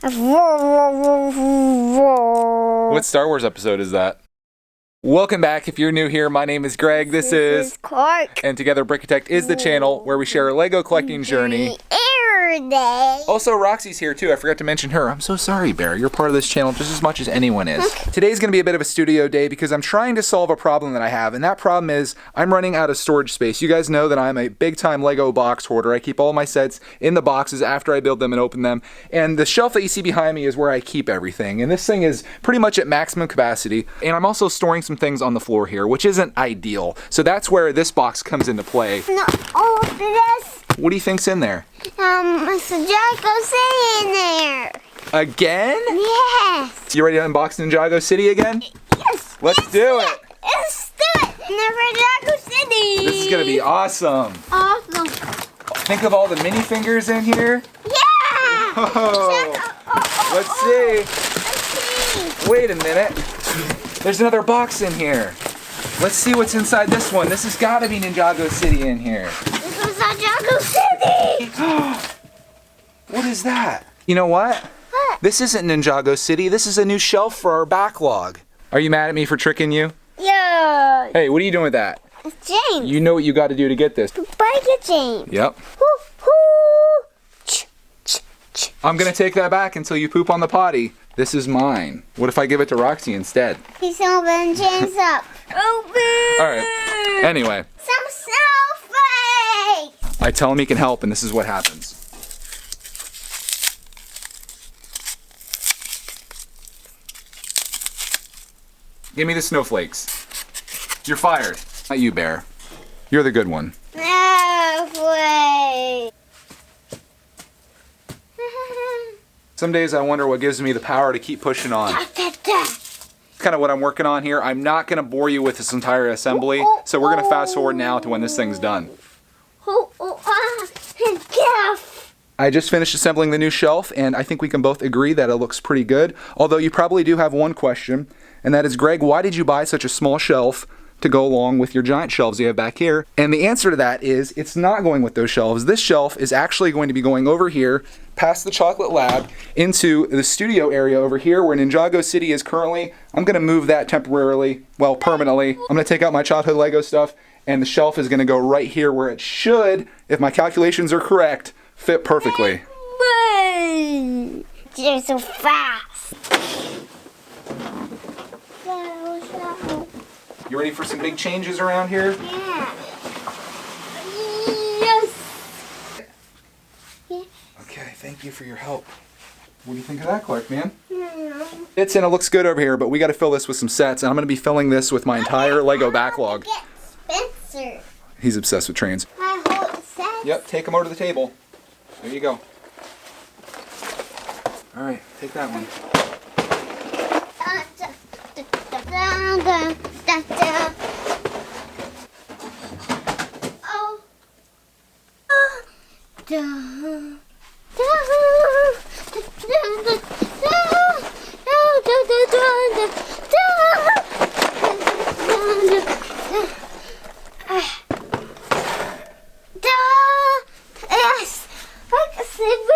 What Star Wars episode is that? Welcome back. If you're new here, my name is Greg. This is Clark. And together Brickitect is the channel where we share a Lego collecting journey. Also, Roxy's here too. I forgot to mention her. I'm so sorry, Bear. You're part of this channel just as much as anyone is. Today's going to be a bit of a studio day because I'm trying to solve a problem that I have, and that problem is I'm running out of storage space. You guys know that I'm a big-time Lego box hoarder. I keep all my sets in the boxes after I build them and open them, and the shelf that you see behind me is where I keep everything, and this thing is pretty much at maximum capacity, and I'm also storing some things on the floor here, which isn't ideal. So that's where this box comes into play. No, all of this. What do you think's in there? Ninjago City in there. Again? Yes. You ready to unbox Ninjago City again? Yes. Let's do it. Let's do it. Ninjago City. This is gonna be awesome. Awesome. Think of all the minifingers in here. Yeah. Let's see. Let's see. Wait a minute. There's another box in here. Let's see what's inside this one. This has got to be Ninjago City in here. This was Ninjago City. What is that? You know what? What? This isn't Ninjago City. This is a new shelf for our backlog. Are you mad at me for tricking you? Yeah. Hey, what are you doing with that? It's James. You know what you got to do to get this. Break it, James. Yep. I'm going to take that back until you poop on the potty. This is mine. What if I give it to Roxy instead? He's open James up. Open. All right. Anyway. Some snowflakes. I tell him he can help, and this is what happens. Give me the snowflakes. You're fired. Not you, Bear. You're the good one. Snowflakes. Some days I wonder what gives me the power to keep pushing on. Kind of what I'm working on here. I'm not going to bore you with this entire assembly, so we're going to fast forward now to when this thing's done. I just finished assembling the new shelf, and I think we can both agree that it looks pretty good. Although you probably do have one question, and that is, Greg, why did you buy such a small shelf to go along with your giant shelves you have back here? And the answer to that is it's not going with those shelves. This shelf is actually going to be going over here past the chocolate lab into the studio area over here where Ninjago City is currently. I'm going to move that temporarily, well, permanently. I'm going to take out my childhood Lego stuff, and the shelf is going to go right here where it should, if my calculations are correct, fit perfectly. You're so fast. You ready for some big changes around here? Yeah. Yes. Yeah. Okay, thank you for your help. What do you think of that, Clark, man? Yeah. It looks good over here, but we got to fill this with some sets, and I'm going to be filling this with my entire Lego backlog. Get Spencer. He's obsessed with trains. My whole set. Yep, take him over to the table. There you go. All right, take that one. Yes, like a sleeping.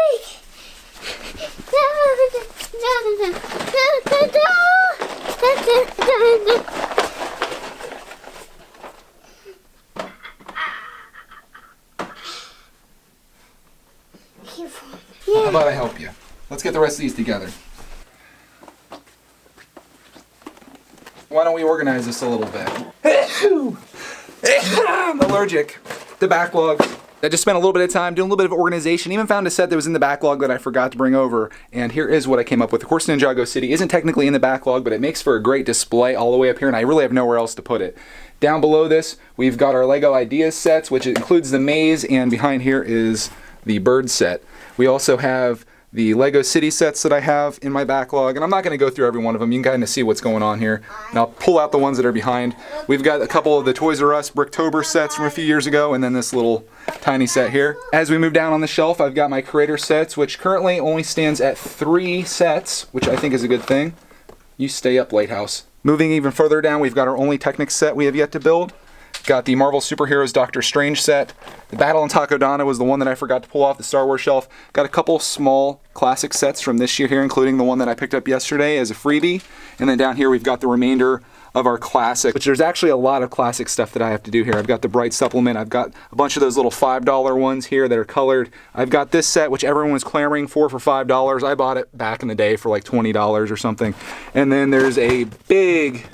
How about I help you? Let's get the rest of these together. Why don't we organize this a little bit? I'm allergic. The backlog. I just spent a little bit of time doing a little bit of organization, even found a set that was in the backlog that I forgot to bring over, and here is what I came up with. Of course, Ninjago City isn't technically in the backlog, but it makes for a great display all the way up here, and I really have nowhere else to put it. Down below this, we've got our Lego Ideas sets, which includes the maze, and behind here is the bird set. We also have the Lego City sets that I have in my backlog, and I'm not going to go through every one of them. You can kind of see what's going on here. And I'll pull out the ones that are behind. We've got a couple of the Toys R Us Bricktober sets from a few years ago, and then this little tiny set here. As we move down on the shelf, I've got my Creator sets, which currently only stands at 3 sets, which I think is a good thing. You stay up, Lighthouse. Moving even further down, we've got our only Technic set we have yet to build. Got the Marvel Superheroes Doctor Strange set. The Battle in Takodana was the one that I forgot to pull off the Star Wars shelf. Got a couple small classic sets from this year here, including the one that I picked up yesterday as a freebie. And then down here we've got the remainder of our classic, which there's actually a lot of classic stuff that I have to do here. I've got the Bright supplement. I've got a bunch of those little $5 ones here that are colored. I've got this set, which everyone was clamoring for $5. I bought it back in the day for like $20 or something. And then there's a big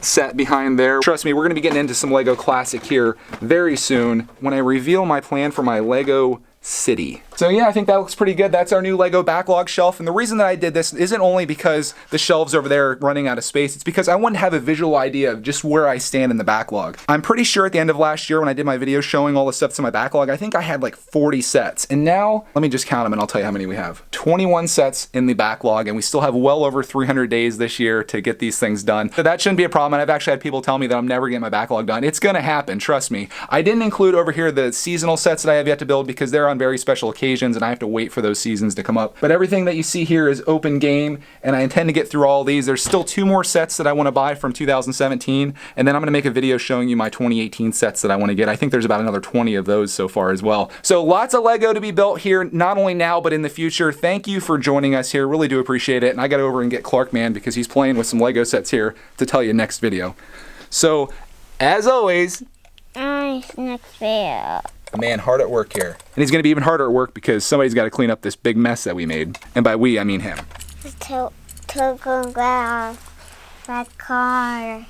set behind there. Trust me, we're gonna be getting into some Lego Classic here very soon when I reveal my plan for my Lego City. So yeah, I think that looks pretty good. That's our new Lego backlog shelf. And the reason that I did this isn't only because the shelves over there are running out of space. It's because I want to have a visual idea of just where I stand in the backlog. I'm pretty sure at the end of last year when I did my video showing all the stuff in my backlog, I think I had like 40 sets. And now, let me just count them and I'll tell you how many we have. 21 sets in the backlog, and we still have well over 300 days this year to get these things done. So that shouldn't be a problem. And I've actually had people tell me that I'm never getting my backlog done. It's gonna happen, trust me. I didn't include over here the seasonal sets that I have yet to build because they're on very special occasions and I have to wait for those seasons to come up. But everything that you see here is open game, and I intend to get through all these. There's still 2 more sets that I want to buy from 2017, and then I'm going to make a video showing you my 2018 sets that I want to get. I think there's about another 20 of those so far as well. So lots of Lego to be built here, not only now but in the future. Thank you for joining us here, really do appreciate it. And I got over and get Clark Man because he's playing with some Lego sets here to tell you next video. So as always, Next video. a man hard at work here. And he's gonna be even harder at work because somebody's gotta clean up this big mess that we made. And by we, I mean him. To go grab that car.